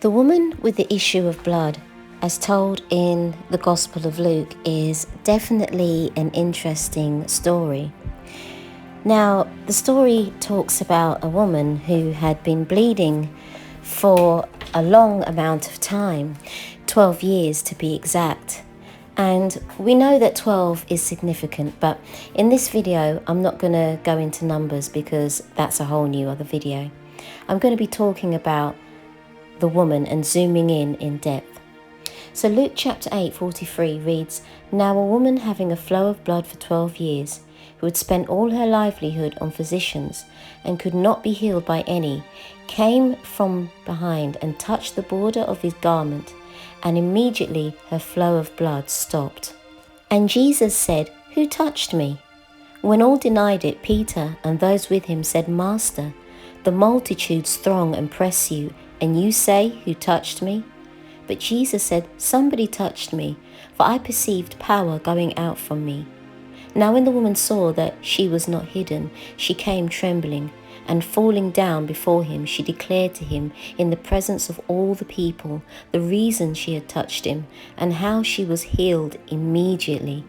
The woman with the issue of blood, as told in the Gospel of Luke, is definitely an interesting story. Now, the story talks about a woman who had been bleeding for a long amount of time, 12 years to be exact. And we know that 12 is significant, but in this video, I'm not going to go into numbers because that's a whole new other video. I'm going to be talking about the woman and zooming in depth. So Luke chapter 8:43 reads, "Now a woman having a flow of blood for 12 years, who had spent all her livelihood on physicians and could not be healed by any, came from behind and touched the border of his garment, and immediately her flow of blood stopped. And Jesus said, 'Who touched me?' When all denied it, Peter and those with him said, 'Master, the multitudes throng and press you, and you say, "Who touched me?' But Jesus said, 'Somebody touched me, for I perceived power going out from me.' Now when the woman saw that she was not hidden, she came trembling, and falling down before him, she declared to him in the presence of all the people the reason she had touched him, and how she was healed immediately.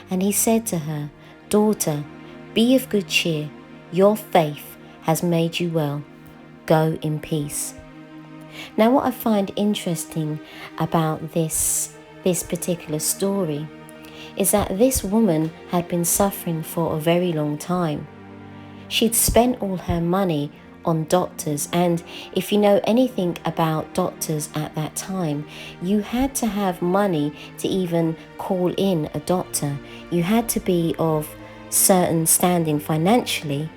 And he said to her, 'Daughter, be of good cheer, your faith has made you well. Go in peace.'" Now what I find interesting about this particular story is that this woman had been suffering for a very long time. She'd spent all her money on doctors, and if you know anything about doctors at that time, you had to have money to even call in a doctor. You had to be of certain standing financially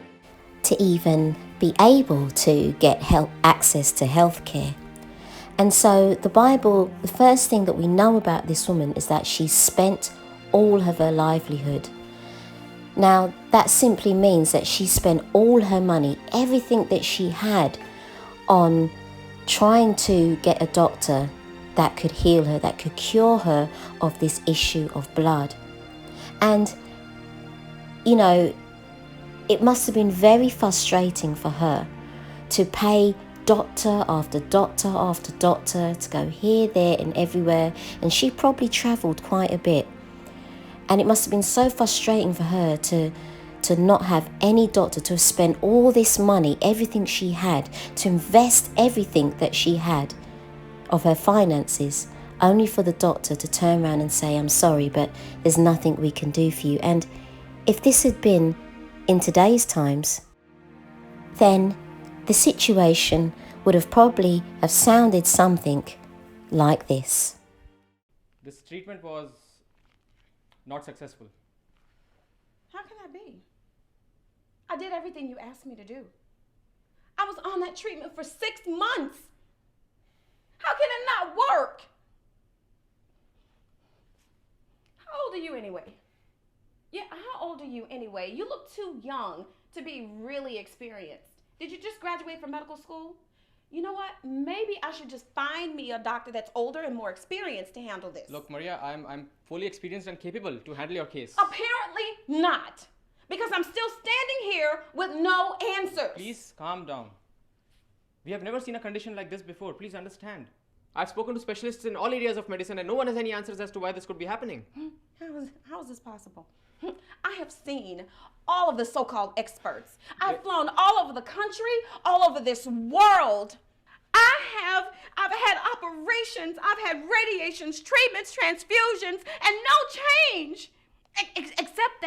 to even be able to get access to healthcare. And so the Bible, the first thing that we know about this woman is that she spent all of her livelihood. Now, that simply means that she spent all her money, everything that she had, on trying to get a doctor that could heal her, that could cure her of this issue of blood. And, you know, it must have been very frustrating for her to pay doctor after doctor after doctor, to go here, there and everywhere. And she probably travelled quite a bit. And it must have been so frustrating for her to not have any doctor, to have spent all this money, everything she had, to invest everything that she had of her finances, only for the doctor to turn around and say, "I'm sorry, but there's nothing we can do for you." And if this had been in today's times, then the situation would have probably have sounded something like this. This treatment was not successful. How can that be? I did everything you asked me to do. I was on that treatment for 6 months. How can it not work? How old are you anyway? Yeah, how old are you anyway? You look too young to be really experienced. Did you just graduate from medical school? You know what? Maybe I should just find me a doctor that's older and more experienced to handle this. Look, Maria, I'm fully experienced and capable to handle your case. Apparently not, because I'm still standing here with no answers. Please calm down. We have never seen a condition like this before. Please understand. I've spoken to specialists in all areas of medicine and no one has any answers as to why this could be happening. How is this possible? I have seen all of the so-called experts. I've flown all over the country, all over this world. I've had operations, I've had radiations, treatments, transfusions, and no change. Except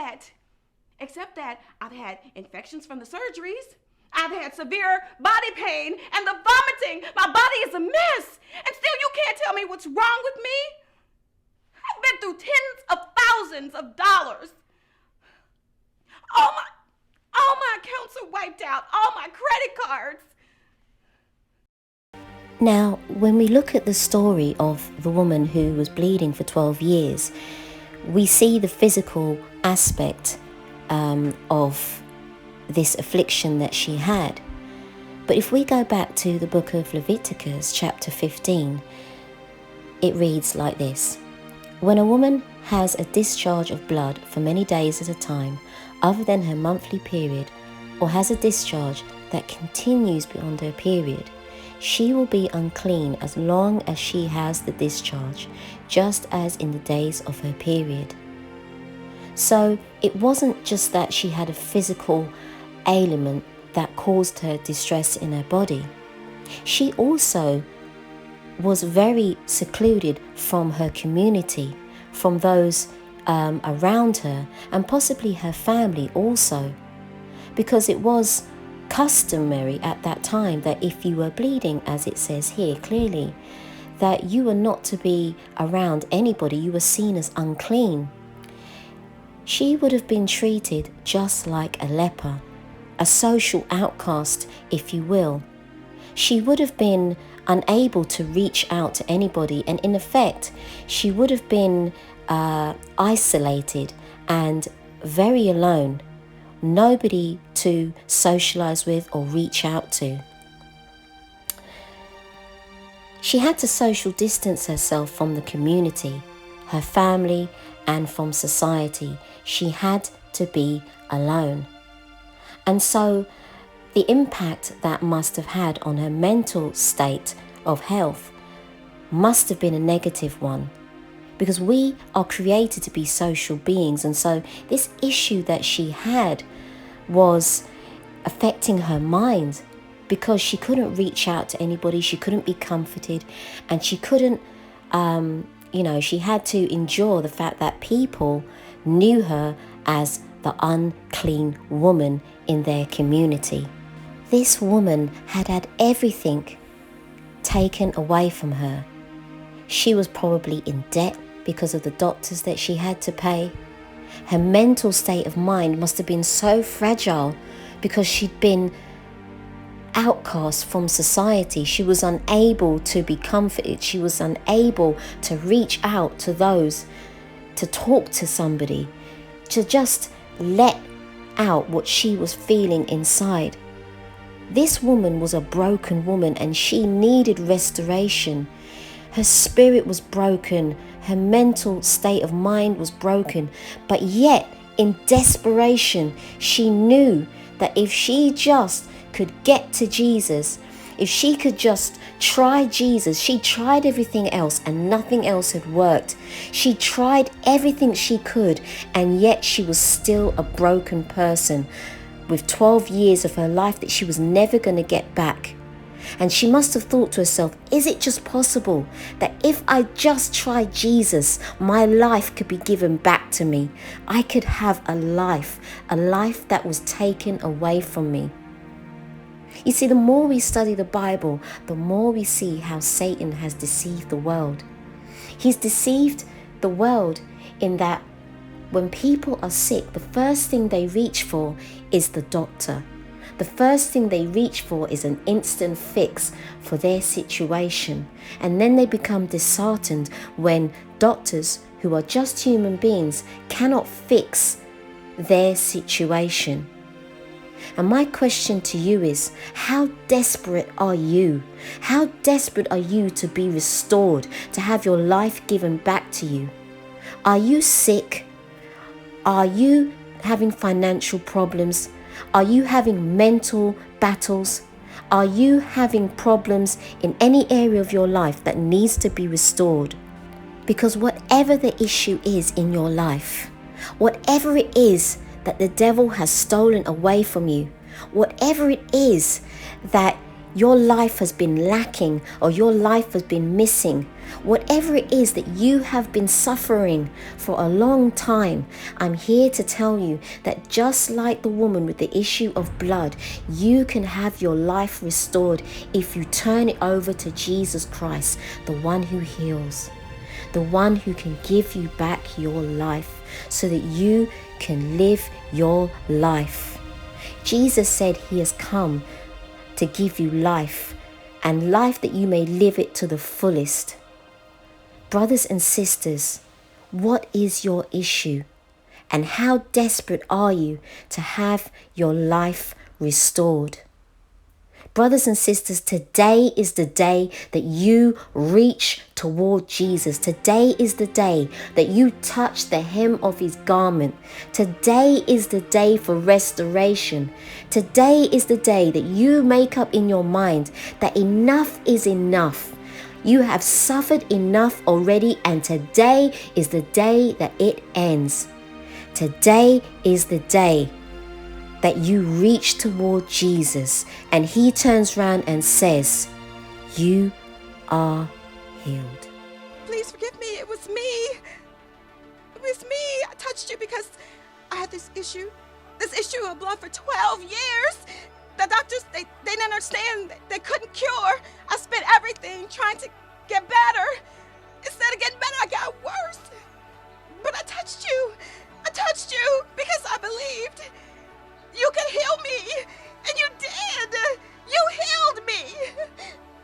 that I've had infections from the surgeries. I've had severe body pain and the vomiting. My body is a mess. And still you can't tell me what's wrong with me? I've been through tens of thousands of dollars. All my accounts are wiped out. All my credit cards. Now, when we look at the story of the woman who was bleeding for 12 years, we see the physical aspect of this affliction that she had. But if we go back to the book of Leviticus, chapter 15, it reads like this: "When a woman has a discharge of blood for many days at a time, other than her monthly period, or has a discharge that continues beyond her period, she will be unclean as long as she has the discharge, just as in the days of her period. So it wasn't just that she had a physical ailment that caused her distress in her body. She also was very secluded from her community, from those around her, and possibly her family also, because it was customary at that time that if you were bleeding, as it says here clearly, that you were not to be around anybody. You were seen as unclean. She would have been treated just like a leper, a social outcast, if you will. She would have been unable to reach out to anybody, and in effect, she would have been isolated and very alone. Nobody to socialize with or reach out to. She had to social distance herself from the community, her family, and from society. She had to be alone. And so the impact that must have had on her mental state of health must have been a negative one, because we are created to be social beings. And so this issue that she had was affecting her mind, because she couldn't reach out to anybody, she couldn't be comforted, and she couldn't, she had to endure the fact that people knew her as the unclean woman in their community. This woman had had everything taken away from her. She was probably in debt because of the doctors that she had to pay. Her mental state of mind must have been so fragile because she'd been outcast from society. She was unable to be comforted. She was unable to reach out to those, to talk to somebody, to just let out what she was feeling inside. This woman was a broken woman, and she needed restoration. Her spirit was broken. Her mental state of mind was broken. But yet, in desperation, she knew that if she just could get to Jesus, if she could just try Jesus, she tried everything else and nothing else had worked. She tried everything she could, and yet she was still a broken person with 12 years of her life that she was never going to get back. And she must have thought to herself, is it just possible that if I just try Jesus, my life could be given back to me? I could have a life that was taken away from me. You see, the more we study the Bible, the more we see how Satan has deceived the world. He's deceived the world in that when people are sick, the first thing they reach for is the doctor. The first thing they reach for is an instant fix for their situation. And then they become disheartened when doctors, who are just human beings, cannot fix their situation. And my question to you is, how desperate are you? How desperate are you to be restored, to have your life given back to you? Are you sick? Are you having financial problems? Are you having mental battles? Are you having problems in any area of your life that needs to be restored? Because whatever the issue is in your life, whatever it is that the devil has stolen away from you, whatever it is that your life has been lacking or your life has been missing, whatever it is that you have been suffering for a long time, I'm here to tell you that just like the woman with the issue of blood, you can have your life restored if you turn it over to Jesus Christ, the one who heals, the one who can give you back your life so that you can live your life. Jesus said he has come to give you life, and life that you may live it to the fullest. Brothers and sisters, what is your issue? And how desperate are you to have your life restored? Brothers and sisters, today is the day that you reach toward Jesus. Today is the day that you touch the hem of his garment. Today is the day for restoration. Today is the day that you make up in your mind that enough is enough. You have suffered enough already, and today is the day that it ends. Today is the day that you reach toward Jesus and he turns around and says, you are healed. Please forgive me. It was me. It was me. I touched you because I had this issue of blood for 12 years. The doctors, they didn't understand. They couldn't cure. I spent everything trying to get better. Instead of getting better, I got worse. But I touched you. I touched you because I believed you could heal me. And you did. You healed me.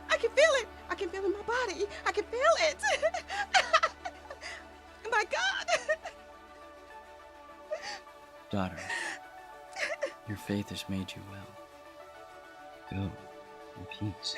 I can feel it. I can feel it in my body. I can feel it. My God. Daughter, your faith has made you well. Go in peace.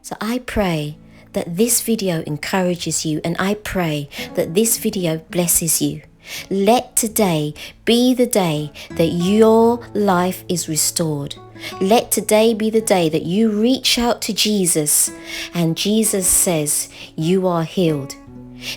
So I pray that this video encourages you, and I pray that this video blesses you. Let today be the day that your life is restored. Let today be the day that you reach out to Jesus and Jesus says, you are healed.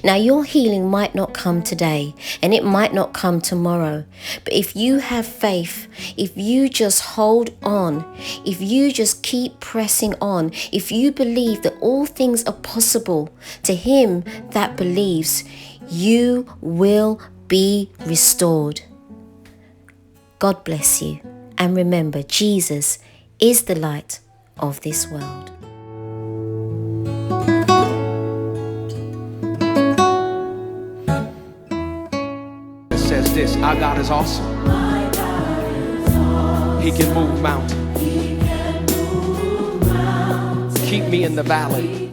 Now, your healing might not come today and it might not come tomorrow. But if you have faith, if you just hold on, if you just keep pressing on, if you believe that all things are possible to him that believes, you will be restored. God bless you. And remember, Jesus is the light of this world. Says this, our God is awesome. He can move mountains. Keep me in the valley